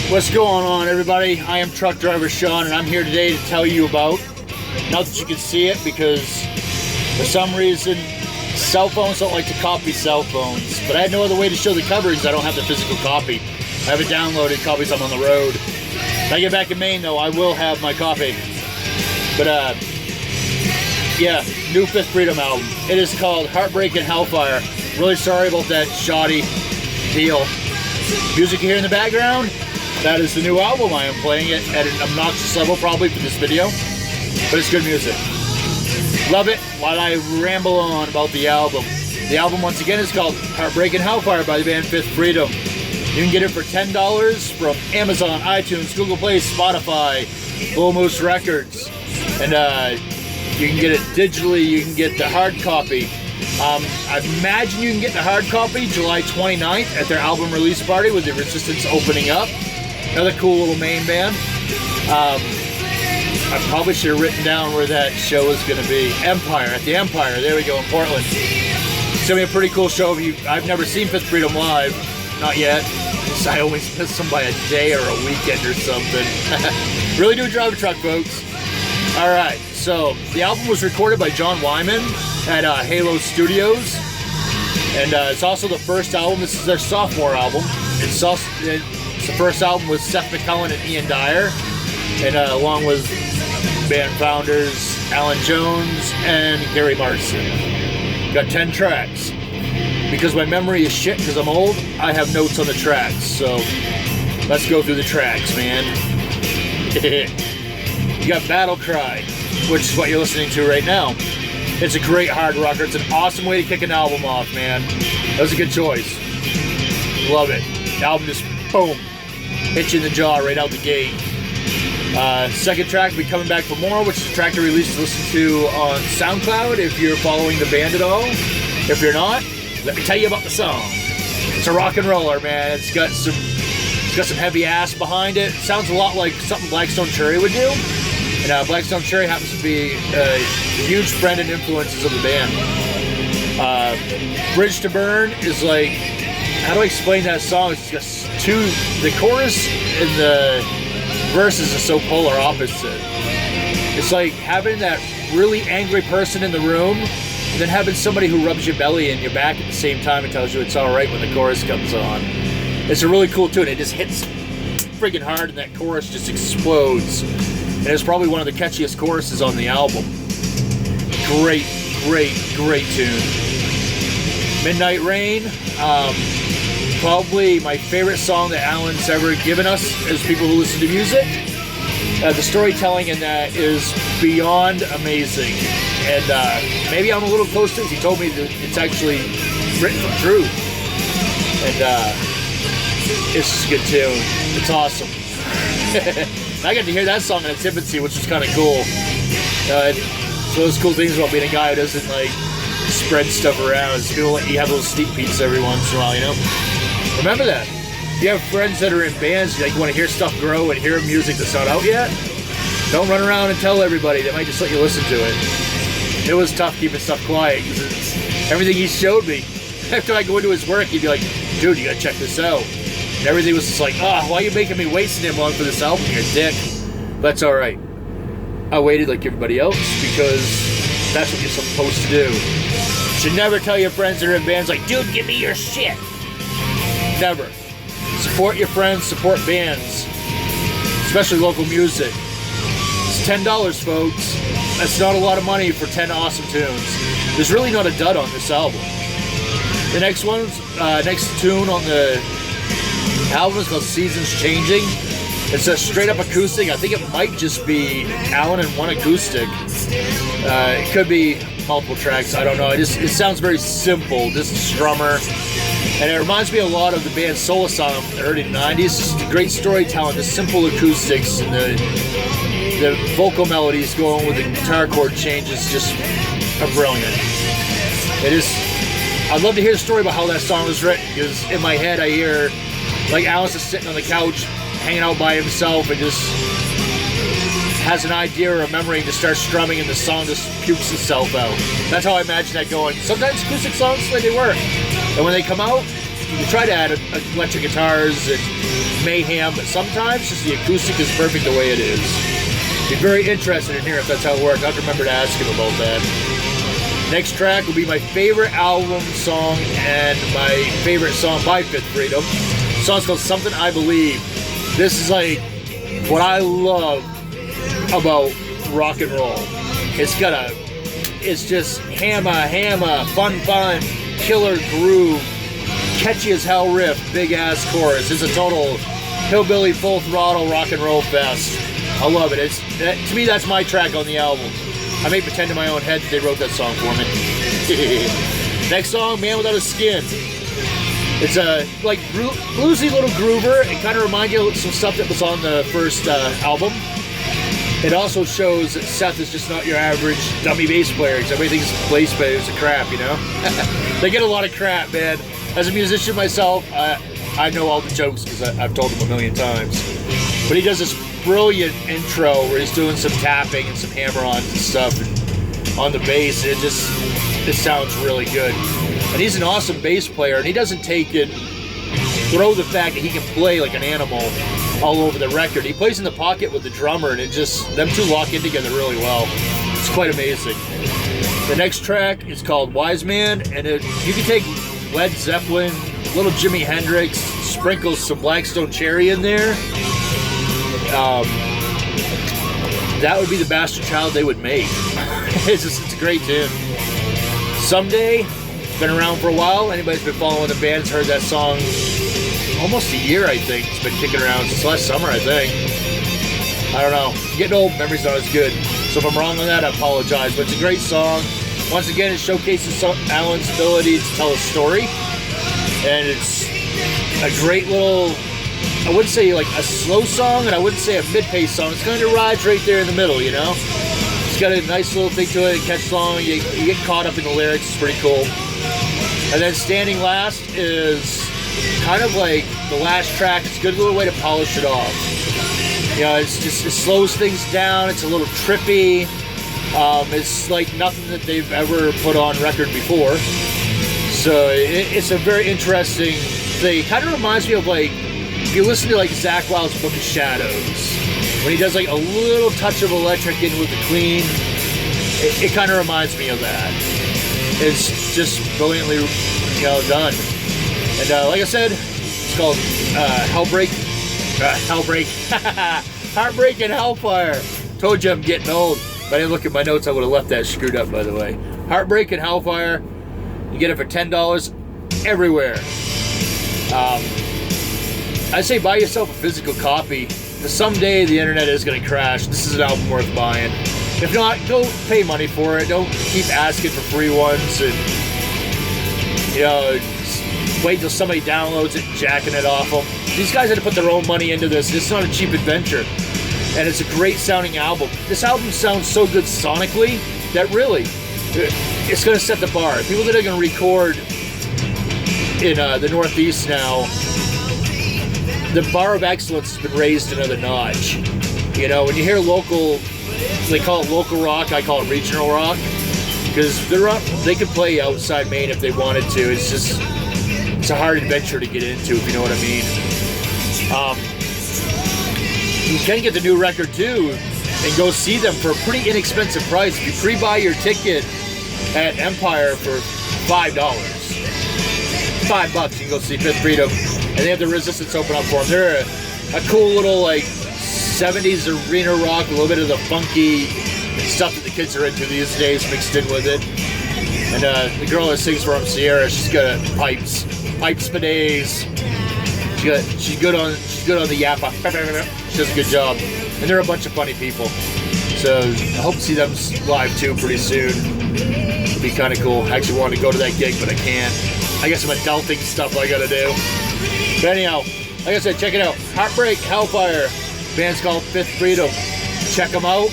What's going on, everybody? I am truck driver Shawn, and I'm here today to tell you about, not that you can see it because for some reason cell phones don't like to copy cell phones, but I had no other way to show the coverings. I don't have the physical copy. I have it downloaded, copies I'm on the road. When I get back in Maine though, I will have my copy. But yeah, new Fifth Freedom album. It is called Heartbreak Hellfire. Really sorry about that shoddy deal. Music you hear in the background, that is the new album. I am playing it at an obnoxious level probably for this video, but it's good music. Love it while I ramble on about the album. The album once again is called Heartbreak Hellfire by the band Fifth Freedom. You can get it for $10 from Amazon, iTunes, Google Play, Spotify, Bull Moose Records. And you can get it digitally, you can get the hard copy. I imagine you can get the hard copy July 29th at their album release party with the Resistance opening up. Another cool little Maine band. I probably should have written down where that show is going to be. Empire, at the Empire. There we go, in Portland. It's going to be a pretty cool show. I've never seen Fifth Freedom live. Not yet. I always miss them by a day or a weekend or something. Really do drive a truck, folks. Alright, so the album was recorded by John Wyman at Halo Studios. And it's also the first album. This is their sophomore album. It's the first album with Seth MacFarlane and Ian Dyer, and along with band founders Alan Jones and Gary Martin. Got 10 tracks. Because my memory is shit because I'm old, I have notes on the tracks. So let's go through the tracks, man. You got Battle Cry, which is what you're listening to right now. It's a great hard rocker. It's an awesome way to kick an album off, man. That was a good choice. Love it. The album just, boom, hit you in the jaw right out the gate. Second track will be Coming Back for More, which is a track to release to listen to on SoundCloud if you're following the band at all. If you're not, let me tell you about the song. It's a rock and roller, man. It's got some heavy ass behind it. It sounds a lot like something Blackstone Cherry would do. And Blackstone Cherry happens to be a huge friend and influences of the band. Bridge to Burn is like, how do I explain that song? It's just the chorus and the verses are so polar opposite. It's like having that really angry person in the room and then having somebody who rubs your belly and your back at the same time and tells you it's alright when the chorus comes on. It's a really cool tune. It just hits friggin' hard and that chorus just explodes. And it's probably one of the catchiest choruses on the album. Great, great, great tune. Midnight Rain, probably my favorite song that Alan's ever given us as people who listen to music. The storytelling in that is beyond amazing. And maybe I'm a little close to it. He told me that it's actually written from truth. And it's just a good tune. It's awesome. I got to hear that song in its infancy, which was kind of cool. It's one of those cool things about being a guy who doesn't like spread stuff around. It's cool you have little sneak peeks every once in a while, you know? Remember that. If you have friends that are in bands, like you want to hear stuff grow and hear music that's not out yet, don't run around and tell everybody. They might just let you listen to it. It was tough keeping stuff quiet because it's everything he showed me. After I go into his work, he'd be like, dude, you gotta check this out. And everything was just like, why are you making me wait so damn long for this album, you dick? That's alright. I waited like everybody else because that's what you're supposed to do. You should never tell your friends that are in bands like, dude, give me your shit. Never. Support your friends, support bands. Especially local music. It's $10, folks. That's not a lot of money for 10 awesome tunes. There's really not a dud on this album. The next tune on the album is called Seasons Changing. It's a straight up acoustic. I think it might just be Alan and one acoustic. It could be multiple tracks. I don't know. It sounds very simple. Just strummer. And it reminds me a lot of the band Soul Asylum from the early 90s. Just the great storytelling, the simple acoustics, and the vocal melodies going with the guitar chord changes just are brilliant. It is. I'd love to hear the story about how that song was written, because in my head I hear like Alan's just sitting on the couch hanging out by himself and just has an idea or a memory to start strumming and the song just pukes itself out. That's how I imagine that going. Sometimes acoustic songs, like they work. And when they come out, you can try to add electric guitars and mayhem, but sometimes just the acoustic is perfect the way it is. Be very interested in here if that's how it works. I have to remember to ask him about that. Next track will be my favorite album song and my favorite song by Fifth Freedom. The song's called Something I Believe. This is like what I love about rock and roll. It's just hammer, fun, killer groove, catchy as hell riff, big ass chorus. It's a total hillbilly full throttle rock and roll fest. I love it. To me, that's my track on the album. I may pretend in my own head that they wrote that song for me. Next song, Man Without a Skin. It's a like bluesy little groover. It kind of reminds you of some stuff that was on the first album. It also shows that Seth is just not your average dummy bass player. Everybody thinks bass players are crap, you know? They get a lot of crap, man. As a musician myself, I know all the jokes because I've told them a million times. But he does this brilliant intro where he's doing some tapping and some hammer-ons and stuff on the bass. It sounds really good. And he's an awesome bass player, and he doesn't take it, throw the fact that he can play like an animal all over the record. He plays in the pocket with the drummer, and them two lock in together really well. It's quite amazing. The next track is called Wise Man, and you can take Led Zeppelin, little Jimi Hendrix, sprinkle some Blackstone Cherry in there. That would be the Bastard Child they would make. It's a great tune. Someday, it's been around for a while. Anybody's been following the band has heard that song almost a year, I think. It's been kicking around since last summer, I think. I don't know. Getting old, memory's not as good. So if I'm wrong on that, I apologize. But it's a great song. Once again, it showcases Alan's ability to tell a story. And it's a great little, I wouldn't say like a slow song, and I wouldn't say a mid-pace song. It's kind of rides right there in the middle, you know? It's got a nice little thing to it, catch song. You get caught up in the lyrics. It's pretty cool. And then Standing Last is kind of like the last track. It's a good little way to polish it off. You know, it slows things down. It's a little trippy. It's like nothing that they've ever put on record before. So it's a very interesting thing. It kind of reminds me of like, if you listen to like Zakk Wylde's Book of Shadows, when he does like a little touch of electric in with the clean, it kind of reminds me of that. It's just brilliantly, done. And like I said, it's called Heartbreak and Hellfire. Told you I'm getting old. If I didn't look at my notes, I would have left that screwed up, by the way. Heartbreak and Hellfire. You get it for $10 everywhere. I say buy yourself a physical copy, because someday the internet is going to crash. This is an album worth buying. If not, go pay money for it. Don't keep asking for free ones and, wait till somebody downloads it and jacking it off them. These guys had to put their own money into this. It's not a cheap adventure. And it's a great sounding album. This album sounds so good sonically that really, it's going to set the bar. People that are going to record in the Northeast now, the bar of excellence has been raised another notch. When you hear local, they call it local rock, I call it regional rock, because they could play outside Maine if they wanted to. It's a hard adventure to get into, if you know what I mean. You can get the new record too and go see them for a pretty inexpensive price. If you pre-buy your ticket at Empire for $5, $5 you can go see Fifth Freedom, and they have the Resistance open up for them. They're a cool little like 70s arena rock, a little bit of the funky stuff that the kids are into these days mixed in with it. And the girl that sings for them, Sierra, she's got pipes for days. She's good on the yappa. She does a good job, and they're a bunch of funny people. So I hope to see them live too pretty soon. It'd be kind of cool. I actually wanted to go to that gig, but I can't. I got some adulting stuff I gotta do. But anyhow, like I said, check it out. Heartbreak Hellfire. Band's called Fifth Freedom. Check them out.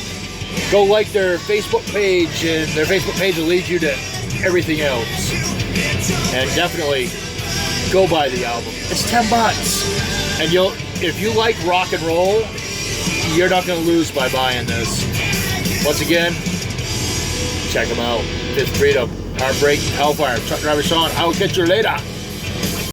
Go like their Facebook page, and their Facebook page will lead you to everything else. And definitely go buy the album. It's $10. And if you like rock and roll, you're not going to lose by buying this. Once again, check them out. Fifth Freedom, Heartbreak Hellfire. Truck driver Shawn, I'll catch you later.